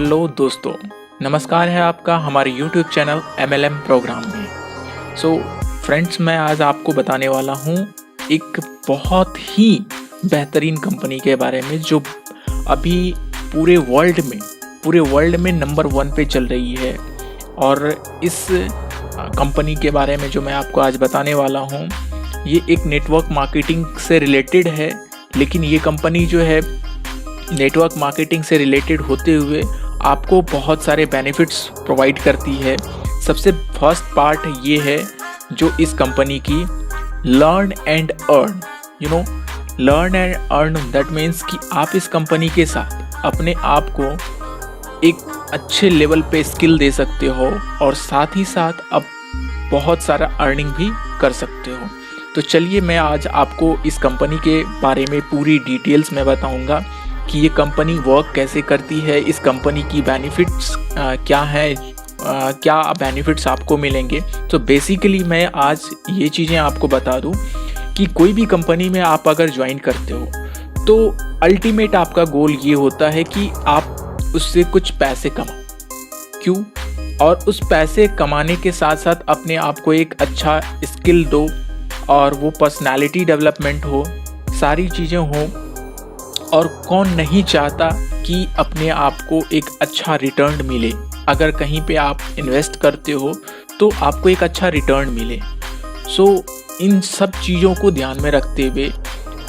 Hello दोस्तों, नमस्कार है आपका हमारे YouTube चैनल MLM प्रोग्राम में। फ्रेंड्स, मैं आज आपको बताने वाला हूँ एक बहुत ही बेहतरीन कंपनी के बारे में जो अभी पूरे वर्ल्ड में नंबर 1 पे चल रही है। और इस कंपनी के बारे में जो मैं आपको आज बताने वाला हूँ, ये एक नेटवर्क मार्केटिंग से रिलेटेड है। लेकिन ये कंपनी जो है नेटवर्क मार्केटिंग से रिलेटेड होते हुए आपको बहुत सारे बेनिफिट्स प्रोवाइड करती है। सबसे फर्स्ट पार्ट ये है जो इस कंपनी की learn and earn. Learn and earn that means कि आप इस कंपनी के साथ अपने आप को एक अच्छे लेवल पे स्किल दे सकते हो और साथ ही साथ अब बहुत सारा अर्निंग भी कर सकते हो। तो चलिए मैं आज आपको इस कंपनी के बारे में पूरी डिटेल्स में बताऊंगा कि ये कंपनी वर्क कैसे करती है, इस कंपनी की बेनिफिट्स क्या है, क्या बेनिफिट्स आपको मिलेंगे। तो बेसिकली मैं आज ये चीज़ें आपको बता दूं कि कोई भी कंपनी में आप अगर ज्वाइन करते हो तो अल्टीमेट आपका गोल ये होता है कि आप उससे कुछ पैसे कमाओ। क्यों? और उस पैसे कमाने के साथ साथ अपने आप को एक अच्छा स्किल दो और वो पर्सनालिटी डेवलपमेंट हो, सारी चीज़ें हो। और कौन नहीं चाहता कि अपने आप को एक अच्छा रिटर्न मिले। अगर कहीं पे आप इन्वेस्ट करते हो तो आपको एक अच्छा रिटर्न मिले। इन सब चीज़ों को ध्यान में रखते हुए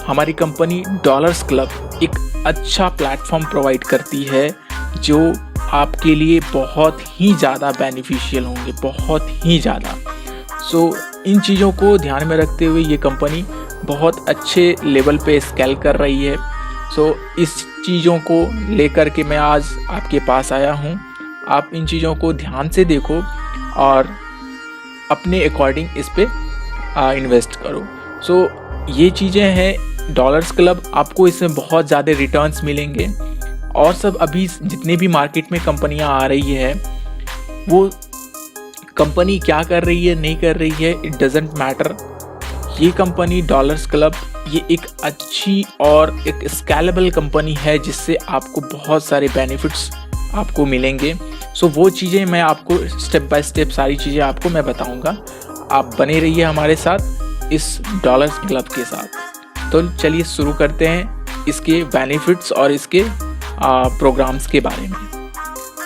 हमारी कंपनी डॉलर्स क्लब एक अच्छा प्लेटफॉर्म प्रोवाइड करती है जो आपके लिए बहुत ही ज़्यादा बेनिफिशियल होंगे, बहुत ही ज़्यादा। इन चीज़ों को ध्यान में रखते हुए ये कंपनी बहुत अच्छे लेवल पे स्केल कर रही है। इस चीज़ों को लेकर के मैं आज आपके पास आया हूँ। आप इन चीज़ों को ध्यान से देखो और अपने अकॉर्डिंग इस पे इन्वेस्ट करो। ये चीज़ें हैं डॉलर्स क्लब, आपको इसमें बहुत ज़्यादा रिटर्न्स मिलेंगे। और सब अभी जितने भी मार्केट में कंपनियाँ आ रही है वो कंपनी क्या कर रही है नहीं कर रही है, इट डजेंट मैटर। ये कंपनी डॉलर्स क्लब ये एक अच्छी और एक स्केलेबल कंपनी है जिससे आपको बहुत सारे बेनिफिट्स आपको मिलेंगे। वो चीज़ें मैं आपको स्टेप बाय स्टेप सारी चीज़ें आपको मैं बताऊंगा। आप बने रहिए हमारे साथ इस डॉलर्स क्लब के साथ। तो चलिए शुरू करते हैं इसके बेनिफिट्स और इसके प्रोग्राम्स के बारे में।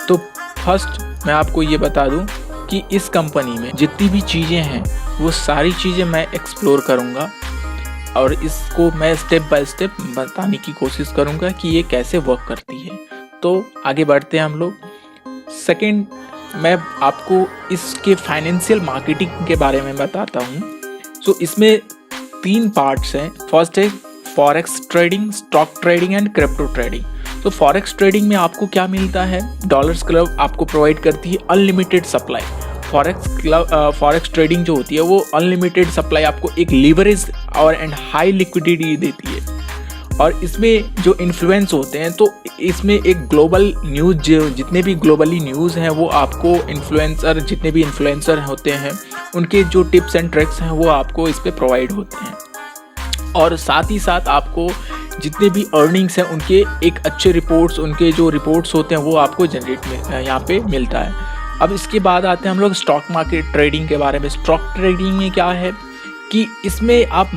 तो फर्स्ट मैं आपको ये बता दूं कि इस कंपनी में जितनी भी चीज़ें हैं वो सारी चीज़ें मैं एक्सप्लोर करूँगा और इसको मैं स्टेप बाय स्टेप बताने की कोशिश करूँगा कि ये कैसे वर्क करती है। तो आगे बढ़ते हैं हम लोग। सेकंड, मैं आपको इसके फाइनेंशियल मार्केटिंग के बारे में बताता हूँ। इसमें 3 पार्ट्स हैं। फर्स्ट है forex trading, stock trading and crypto trading. Forex trading में आपको क्या मिलता है? डॉलर्स क्लब आपको प्रोवाइड करती है अनलिमिटेड सप्लाई। फॉरेक्स ट्रेडिंग जो होती है वो अनलिमिटेड सप्लाई आपको एक लीवरेज और एंड हाई लिक्विडिटी देती है। और इसमें जो इन्फ्लुएंस होते हैं तो इसमें एक ग्लोबल न्यूज़, जितने भी ग्लोबली न्यूज़ हैं वो आपको जितने भी इन्फ्लुएंसर होते हैं उनके जो टिप्स एंड ट्रिक्स हैं वो आपको इस पर प्रोवाइड होते हैं। और साथ ही साथ आपको जितने भी अर्निंग्स हैं उनके एक अच्छे रिपोर्ट्स, उनके जो रिपोर्ट्स होते हैं वो आपको जनरेट में यहाँ पे मिलता है। अब इसके बाद आते हैं हम लोग स्टॉक मार्केट ट्रेडिंग के बारे में। स्टॉक ट्रेडिंग में क्या है कि इसमें आप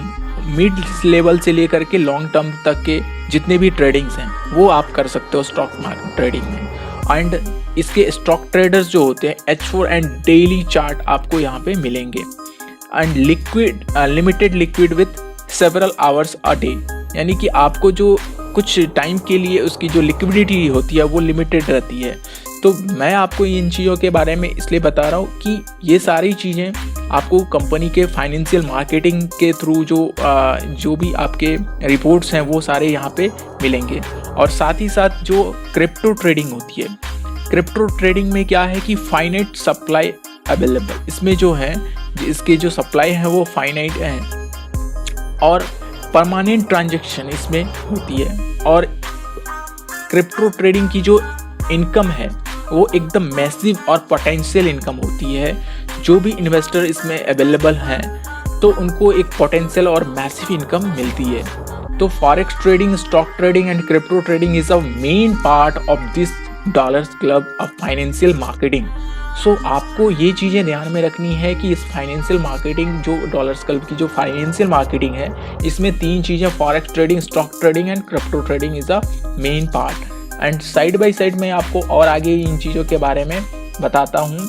मिड लेवल से लेकर के लॉन्ग टर्म तक के जितने भी ट्रेडिंग्स हैं वो आप कर सकते हो स्टॉक मार्केट ट्रेडिंग में। एंड इसके स्टॉक ट्रेडर्स जो होते हैं H4 एंड डेली चार्ट आपको यहाँ पे मिलेंगे। And limited liquid with several hours a day, यानी कि आपको जो कुछ टाइम के लिए उसकी जो लिक्विडिटी होती है वो लिमिटेड रहती है। तो मैं आपको इन चीज़ों के बारे में इसलिए बता रहा हूँ कि ये सारी चीज़ें आपको कंपनी के फाइनेंशियल मार्केटिंग के थ्रू जो भी आपके रिपोर्ट्स हैं वो सारे यहाँ पे मिलेंगे। और साथ ही साथ जो क्रिप्टो ट्रेडिंग होती है, क्रिप्टो ट्रेडिंग में क्या है कि फाइनाइट सप्लाई अवेलेबल। इसमें जो है इसके जो सप्लाई है वो फाइनाइट है और परमानेंट ट्रांजैक्शन इसमें होती है। और क्रिप्टो ट्रेडिंग की जो इनकम है वो एकदम मैसिव और पोटेंशियल इनकम होती है। जो भी इन्वेस्टर इसमें अवेलेबल हैं तो उनको एक पोटेंशियल और मैसिव इनकम मिलती है। तो forex trading, stock trading and crypto trading is a main part of this dollars club of financial marketing. So आपको ये चीज़ें ध्यान में रखनी है कि इस फाइनेंशियल मार्केटिंग जो डॉलर्स क्लब की जो फाइनेंशियल मार्केटिंग है, इसमें 3 चीज़ें forex trading, stock trading and crypto trading is the main part. And side by side मैं आपको और आगे इन चीज़ों के बारे में बताता हूँ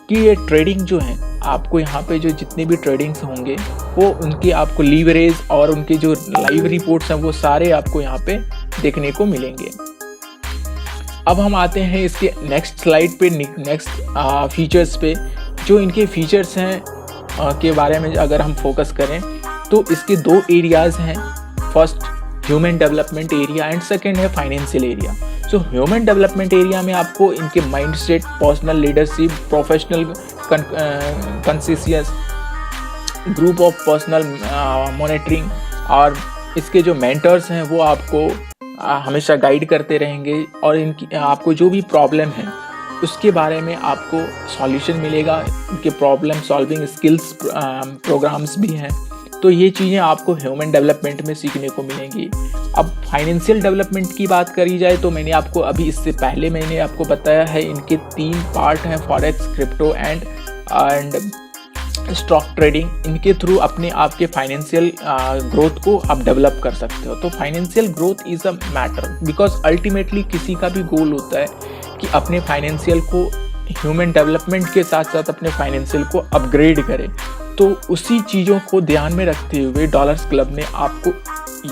कि ये ट्रेडिंग जो है, आपको यहाँ पे जो जितने भी ट्रेडिंग्स होंगे वो उनके आपको लीवरेज और उनके जो लाइव रिपोर्ट्स हैं वो सारे आपको यहाँ पे देखने को मिलेंगे। अब हम आते हैं इसके नेक्स्ट स्लाइड पे, नेक्स्ट फीचर्स पे। जो इनके फीचर्स हैं के बारे में अगर हम फोकस करें तो इसके 2 एरियाज़ हैं। First human development area and second है financial area. So human development area में आपको इनके mindset, personal leadership, professional conscious, group of personal monitoring और इसके जो मेंटर्स हैं वो आपको हमेशा गाइड करते रहेंगे और इनकी आपको जो भी प्रॉब्लम है उसके बारे में आपको सॉल्यूशन मिलेगा। इनके प्रॉब्लम सॉल्विंग स्किल्स प्रोग्राम्स भी हैं। तो ये चीज़ें आपको ह्यूमन डेवलपमेंट में सीखने को मिलेंगी। अब फाइनेंशियल डेवलपमेंट की बात करी जाए तो मैंने आपको अभी इससे पहले मैंने आपको बताया है इनके 3 पार्ट हैं, forex, crypto and stock trading. इनके थ्रू अपने आपके फाइनेंशियल ग्रोथ को आप डेवलप कर सकते हो। तो financial growth is a matter because ultimately किसी का भी गोल होता है कि अपने फाइनेंशियल को ह्यूमन डेवलपमेंट के साथ साथ अपने फाइनेंशियल को अपग्रेड करे। तो उसी चीज़ों को ध्यान में रखते हुए डॉलर्स क्लब ने आपको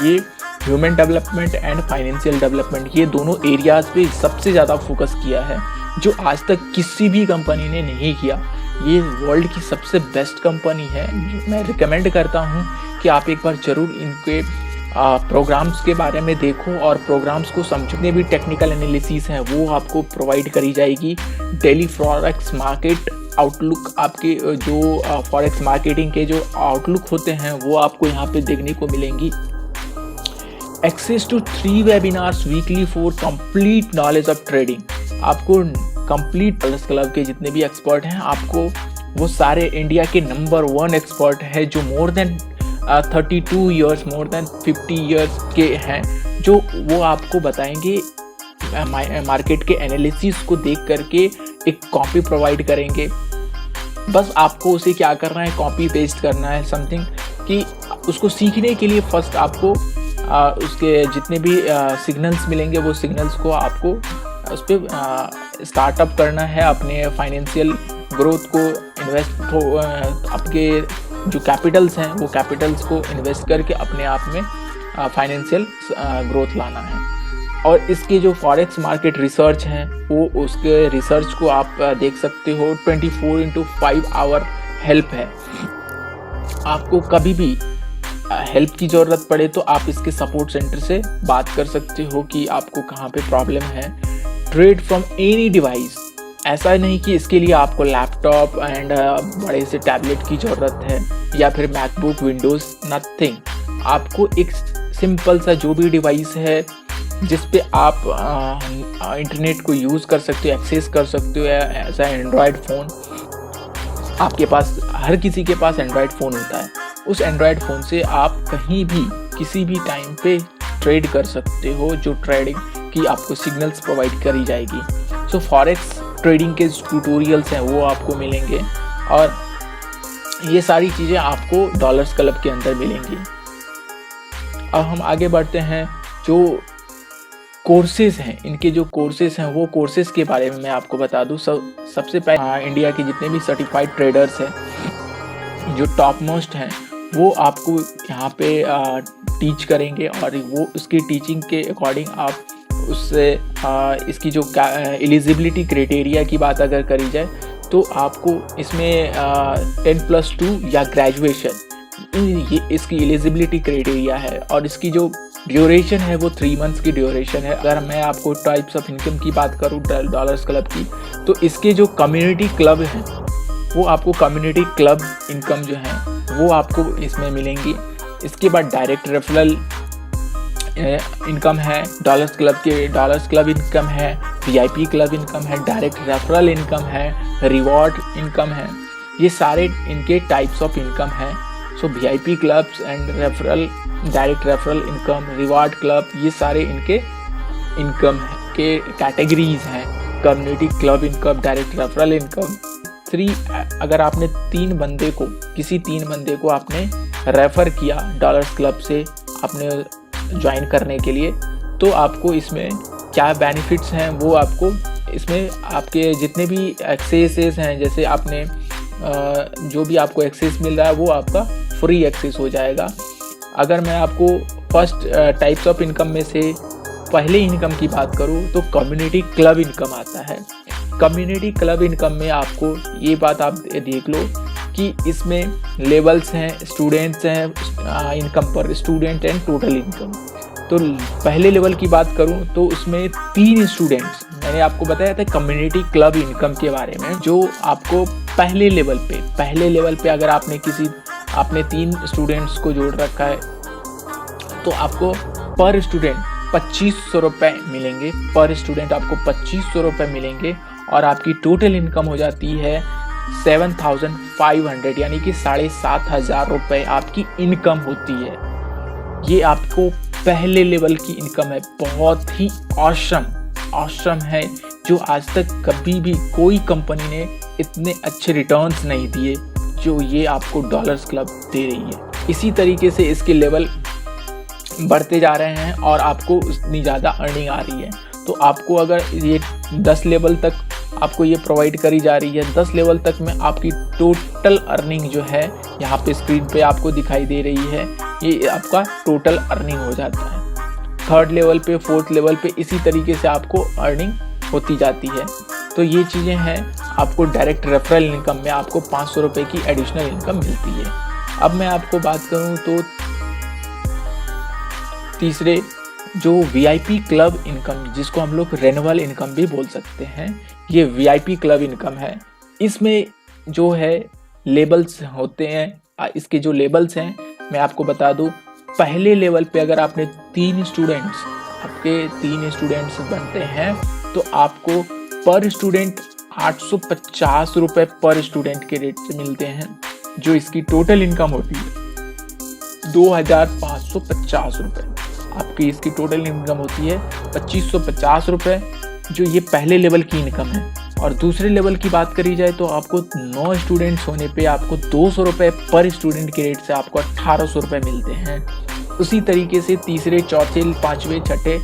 ये human development and financial development ये दोनों एरियाज़ पे सबसे ज़्यादा फोकस किया है, जो आज तक किसी भी कंपनी ने नहीं किया। ये वर्ल्ड की सबसे बेस्ट कंपनी है। मैं रिकमेंड करता हूँ कि आप एक बार ज़रूर इनके प्रोग्राम्स के बारे में देखो और प्रोग्राम्स को समझो। जितने भी टेक्निकल एनालिसिस हैं वो आपको प्रोवाइड करी जाएगी। डेली फॉरेक्स मार्केट आउटलुक, आपके जो फॉरेक्स मार्केटिंग के जो आउटलुक होते हैं वो आपको यहाँ पे देखने को मिलेंगी। Access to 3 webinars weekly for complete knowledge of trading. आपको कंप्लीट डॉलर्स क्लब के जितने भी एक्सपर्ट हैं, आपको वो सारे इंडिया के नंबर 1 एक्सपर्ट है जो more than 32 years, more than 50 years के हैं, जो वो आपको बताएंगे मार्केट के एनालिसिस को देख करके एक कॉपी प्रोवाइड करेंगे। बस आपको उसे क्या करना है, कॉपी पेस्ट करना है समथिंग, कि उसको सीखने के लिए फर्स्ट आपको उसके जितने भी सिग्नल्स मिलेंगे वो सिग्नल्स को आपको उस पर स्टार्टअप करना है। अपने फाइनेंशियल ग्रोथ को आपके जो कैपिटल्स हैं वो कैपिटल्स को इन्वेस्ट करके अपने आप में फाइनेंशियल ग्रोथ लाना है। और इसके जो फॉरेक्स मार्केट रिसर्च हैं वो उसके रिसर्च को आप देख सकते हो। 24/5 आवर हेल्प है। आपको कभी भी हेल्प की ज़रूरत पड़े तो आप इसके सपोर्ट सेंटर से बात कर सकते हो कि आपको कहाँ पे प्रॉब्लम है। ट्रेड फ्रॉम एनी डिवाइस, ऐसा नहीं कि इसके लिए आपको लैपटॉप एंड बड़े से टैबलेट की ज़रूरत है या फिर मैकबुक, विंडोज़, नथिंग। आपको एक सिंपल सा जो भी डिवाइस है जिस पे आप इंटरनेट को यूज़ कर सकते हो, एक्सेस कर सकते हो, ऐसा एंड्रॉयड फ़ोन आपके पास, हर किसी के पास एंड्रॉयड फ़ोन होता है। उस एंड्रॉयड फ़ोन से आप कहीं भी किसी भी टाइम पे ट्रेड कर सकते हो, जो ट्रेडिंग की आपको सिग्नल्स प्रोवाइड करी जाएगी। सो फॉरेक्स ट्रेडिंग के ट्यूटोरियल्स हैं वो आपको मिलेंगे और ये सारी चीज़ें आपको डॉलर्स क्लब के अंदर मिलेंगी। अब हम आगे बढ़ते हैं। जो कोर्सेज़ हैं, इनके जो कोर्सेज़ हैं वो कोर्सेज़ के बारे में मैं आपको बता दूं। सबसे पहले इंडिया के जितने भी सर्टिफाइड ट्रेडर्स हैं जो टॉप मोस्ट हैं वो आपको यहाँ पे टीच करेंगे और वो उसकी टीचिंग के अकॉर्डिंग आप उससे इसकी जो एलिजिबिलिटी क्राइटेरिया की बात अगर करी जाए तो आपको इसमें 10+2 या ग्रेजुएशन ये इसकी एलिजिबिलिटी क्राइटेरिया है। और इसकी जो ड्यूरेशन है वो 3 मंथ्स की ड्यूरेशन है। अगर मैं आपको टाइप्स ऑफ इनकम की बात करूँ डॉलर्स क्लब की, तो इसके जो कम्युनिटी क्लब हैं वो आपको कम्युनिटी क्लब इनकम जो है वो आपको इसमें मिलेंगी। इसके बाद डायरेक्ट रेफरल इनकम है, डॉलर्स क्लब इनकम है, VIP क्लब इनकम है, डायरेक्ट रेफरल इनकम है, रिवॉर्ड इनकम है। ये सारे इनके टाइप्स ऑफ इनकम हैं। सो VIP clubs and referral, direct referral income, reward club, ये सारे इनके इनकम है। आपके कैटेगरीज हैं, community club income, direct referral income. अगर आपने किसी तीन बंदे को आपने रेफ़र किया डॉलर्स क्लब से आपने ज्वाइन करने के लिए, तो आपको इसमें क्या बेनिफिट्स हैं वो आपको इसमें आपके जितने भी एक्सेसेस हैं, जैसे आपने जो भी आपको एक्सेस मिल रहा है वो आपका फ्री एक्सेस हो जाएगा। अगर मैं आपको फर्स्ट टाइप्स ऑफ इनकम में से पहले इनकम की बात करूँ तो कम्युनिटी क्लब इनकम आता है। कम्युनिटी क्लब इनकम में आपको ये बात आप देख लो कि इसमें लेवल्स हैं, स्टूडेंट्स हैं इनकम पर, स्टूडेंट एंड टोटल इनकम। तो पहले लेवल की बात करूं तो उसमें 3 स्टूडेंट्स, मैंने आपको बताया था कम्युनिटी क्लब इनकम के बारे में, जो आपको पहले लेवल पे अगर आपने 3 स्टूडेंट्स को जोड़ रखा है तो आपको पर स्टूडेंट 2500 रुपये मिलेंगे। पर स्टूडेंट आपको 2500 रुपये मिलेंगे और आपकी टोटल इनकम हो जाती है 7500, यानी कि 7500 रुपये आपकी इनकम होती है। ये आपको पहले लेवल की इनकम है, बहुत ही ऑसम है, जो आज तक कभी भी कोई कंपनी ने इतने अच्छे रिटर्न्स नहीं दिए जो ये आपको डॉलर्स क्लब दे रही है। इसी तरीके से इसके लेवल बढ़ते जा रहे हैं और आपको उतनी ज़्यादा अर्निंग आ रही है। तो आपको अगर ये 10 लेवल तक आपको ये प्रोवाइड करी जा रही है, 10 लेवल तक में आपकी टोटल अर्निंग जो है यहाँ पे स्क्रीन पे आपको दिखाई दे रही है, ये आपका टोटल अर्निंग हो जाता है। 3rd लेवल पे, 4th लेवल पे इसी तरीके से आपको अर्निंग होती जाती है। तो ये चीज़ें हैं, आपको डायरेक्ट रेफरल इनकम में आपको 500 रुपये की एडिशनल इनकम मिलती है। अब मैं आपको बात करूँ तो तीसरे जो वीआईपी क्लब इनकम, जिसको हम लोग रेन्युअल इनकम भी बोल सकते हैं, ये वीआईपी क्लब इनकम है। इसमें जो है लेबल्स होते हैं, इसके जो लेबल्स हैं मैं आपको बता दूं। पहले लेवल पे अगर आपने 3 स्टूडेंट्स बनते हैं तो आपको पर स्टूडेंट 850 रुपये पर स्टूडेंट के रेट से मिलते हैं, जो इसकी टोटल इनकम होती है 2550 रुपये। आपकी इसकी टोटल इनकम होती है 2550 रुपये, जो ये पहले लेवल की इनकम है। और दूसरे लेवल की बात करी जाए तो आपको 9 स्टूडेंट्स होने पे आपको 200 रुपये पर स्टूडेंट के रेट से आपको 1800 रुपये मिलते हैं। उसी तरीके से तीसरे, चौथे, 5वें, 6ठे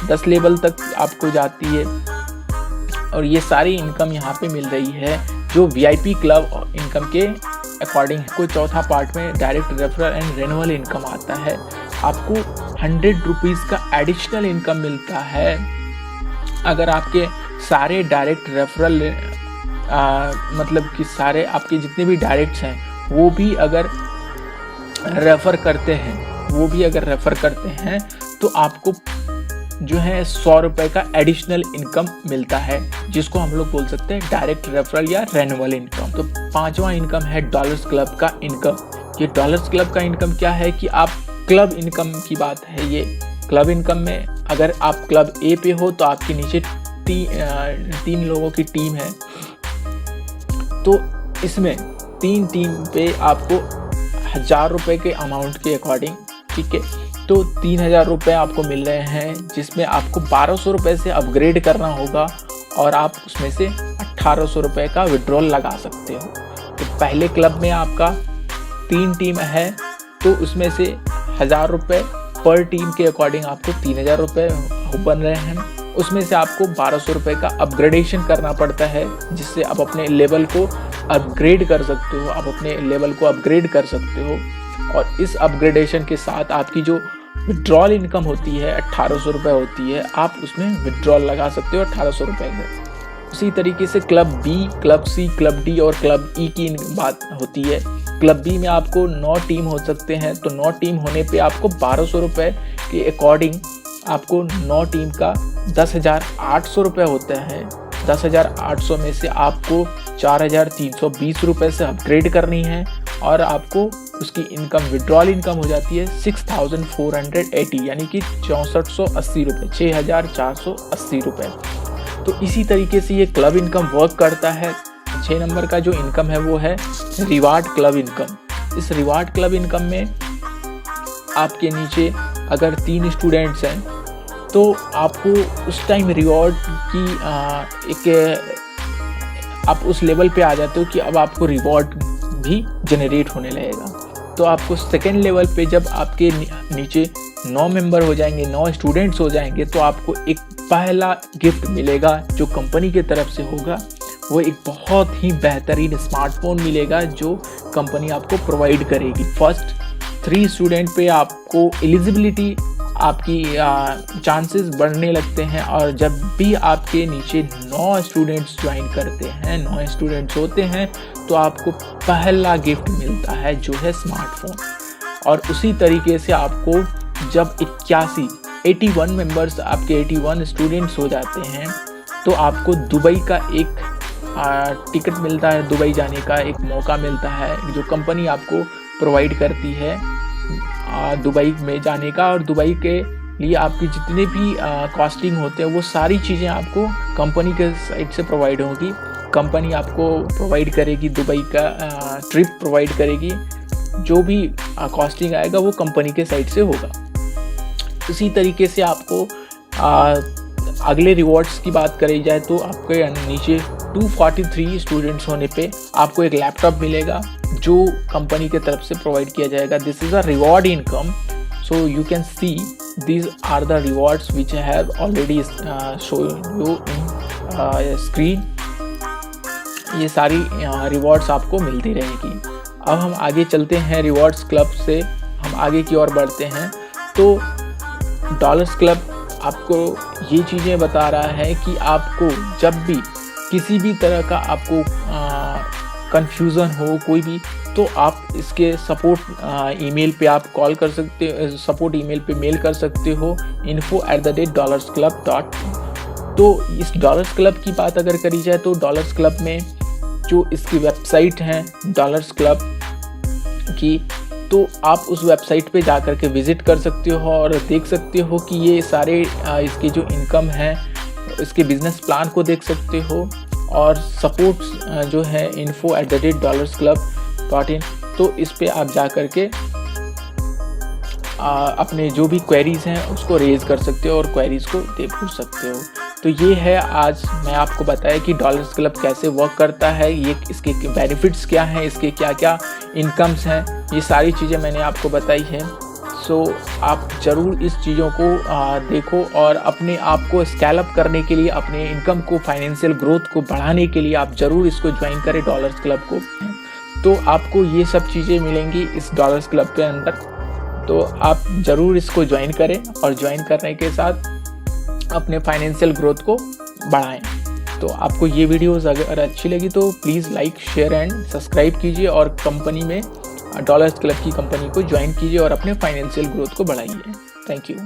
10 लेवल तक आपको जाती है और ये सारी इनकम यहाँ पे मिल रही है जो वीआईपी क्लब इनकम के अकॉर्डिंग। कोई चौथा पार्ट में direct referral and renewal income आता है, आपको 100 रुपीज़ का एडिशनल इनकम मिलता है अगर आपके सारे डायरेक्ट रेफरल मतलब कि सारे आपके जितने भी डायरेक्ट्स हैं वो भी अगर रेफ़र करते हैं तो आपको जो है 100 रुपये का एडिशनल इनकम मिलता है, जिसको हम लोग बोल सकते हैं डायरेक्ट रेफरल या रेन्युअल इनकम। तो 5वां इनकम है डॉलर्स क्लब का इनकम। ये डॉलर्स क्लब का इनकम क्या है कि आप क्लब इनकम की बात है। ये क्लब इनकम में अगर आप क्लब ए पे हो तो आपके नीचे 3 लोगों की टीम है, तो इसमें 3 टीम पे आपको 1000 रुपये के अमाउंट के अकॉर्डिंग, ठीक है, तो 3000 रुपये आपको मिल रहे हैं, जिसमें आपको 1200 रुपये से अपग्रेड करना होगा और आप उसमें से 1800 रुपये का विड्रॉल लगा सकते हो। तो पहले क्लब में आपका 3 टीम है तो उसमें से 1000 रुपये पर टीम के अकॉर्डिंग आपको 3000 रुपये बन रहे हैं। उसमें से आपको 1200 रुपये का अपग्रेडेशन करना पड़ता है, जिससे आप अपने लेवल को अपग्रेड कर सकते हो। और इस अपग्रेडेशन के साथ आपकी जो विड्रॉल इनकम होती है 1800 रुपये होती है, आप उसमें विड्रॉल लगा सकते हो 1800 रुपये का। उसी तरीके से क्लब बी, क्लब सी, क्लब डी और क्लब ई की बात होती है। क्लब बी में आपको 9 टीम हो सकते हैं, तो 9 टीम होने पे आपको 1200 रुपये के अकॉर्डिंग आपको 9 टीम का 10,800 रुपये होता है। 10,800 में से आपको 4,320 रुपये से अपग्रेड करनी है और आपको उसकी इनकम विड्रॉल इनकम हो जाती है 6,480, यानी कि 6480 रुपये, 6,480 रुपये। तो इसी तरीके से ये क्लब इनकम वर्क करता है। 6 नंबर का जो इनकम है वो है रिवार्ड क्लब इनकम। इस रिवार्ड क्लब इनकम में आपके नीचे अगर 3 स्टूडेंट्स हैं तो आपको उस टाइम रिवॉर्ड की आप उस लेवल पे आ जाते हो कि अब आपको रिवॉर्ड भी जनरेट होने लगेगा। तो आपको सेकेंड लेवल पे जब आपके नीचे 9 मेंबर हो जाएंगे, 9 स्टूडेंट्स हो जाएंगे, तो आपको एक पहला गिफ्ट मिलेगा जो कंपनी की तरफ से होगा। वो एक बहुत ही बेहतरीन स्मार्टफोन मिलेगा जो कंपनी आपको प्रोवाइड करेगी। फर्स्ट 3 स्टूडेंट पे आपको एलिजिबिलिटी, आपकी चांसेस बढ़ने लगते हैं, और जब भी आपके नीचे 9 स्टूडेंट्स ज्वाइन करते हैं, 9 स्टूडेंट्स होते हैं, तो आपको पहला गिफ्ट मिलता है जो है स्मार्टफोन। और उसी तरीके से आपको जब 81 मेंबर्स, आपके 81 स्टूडेंट्स हो जाते हैं, तो आपको दुबई का एक टिकट मिलता है, दुबई जाने का एक मौका मिलता है जो कंपनी आपको प्रोवाइड करती है दुबई में जाने का। और दुबई के लिए आपकी जितने भी कॉस्टिंग होते हैं वो सारी चीज़ें आपको कंपनी के साइड से प्रोवाइड होगी। कंपनी आपको प्रोवाइड करेगी, दुबई का ट्रिप प्रोवाइड करेगी, जो भी कॉस्टिंग आएगा वो कंपनी के साइड से होगा। इसी तरीके से आपको अगले रिवॉर्ड्स की बात करी जाए तो आपके नीचे 243 स्टूडेंट्स होने पे आपको एक लैपटॉप मिलेगा जो कंपनी की तरफ से प्रोवाइड किया जाएगा। This is a reward income, so you can see these are the rewards which I have already shown you in screen। ये सारी रिवॉर्ड्स आपको मिलती रहेगी। अब हम आगे चलते हैं, रिवॉर्ड्स क्लब से हम आगे की ओर बढ़ते हैं। तो डॉलर्स क्लब आपको ये चीज़ें बता रहा है कि आपको जब भी किसी भी तरह का आपको कंफ्यूजन हो कोई भी, तो आप इसके सपोर्ट ईमेल पे आप कॉल कर सकते हो, सपोर्ट ईमेल पे मेल कर सकते हो info@dollarsclub.com। तो इस डॉलर्स क्लब की बात अगर करी जाए तो डॉलर्स क्लब में जो इसकी वेबसाइट है डॉलर्स क्लब की, तो आप उस वेबसाइट पे जा कर के विज़िट कर सकते हो और देख सकते हो कि ये सारे इसके जो इनकम है, इसके बिजनेस प्लान को देख सकते हो। और सपोर्ट जो है info@dollarsclub.in, तो इस पे आप जा कर के अपने जो भी क्वेरीज़ हैं उसको रेज़ कर सकते हो और क्वेरीज़ को पूछ सकते हो। तो ये है आज मैं आपको बताया कि डॉलर्स क्लब कैसे वर्क करता है, ये इसके बेनिफिट्स क्या हैं, इसके क्या क्या इनकम्स हैं, ये सारी चीज़ें मैंने आपको बताई है। सो आप ज़रूर इस चीज़ों को देखो और अपने आप को स्केल अप करने के लिए, अपने इनकम को, फाइनेंशियल ग्रोथ को बढ़ाने के लिए आप ज़रूर इसको ज्वाइन करें डॉलर्स क्लब को। तो आपको ये सब चीज़ें मिलेंगी इस डॉलर्स क्लब के अंदर, तो आप ज़रूर इसको ज्वाइन करें और ज्वाइन करने के साथ अपने फाइनेंशियल ग्रोथ को बढ़ाएं। तो आपको ये वीडियोज़ अगर अच्छी लगी तो please like, share and subscribe कीजिए और कंपनी में डॉलर्स क्लब की कंपनी को ज्वाइन कीजिए और अपने फाइनेंशियल ग्रोथ को बढ़ाइए। Thank you.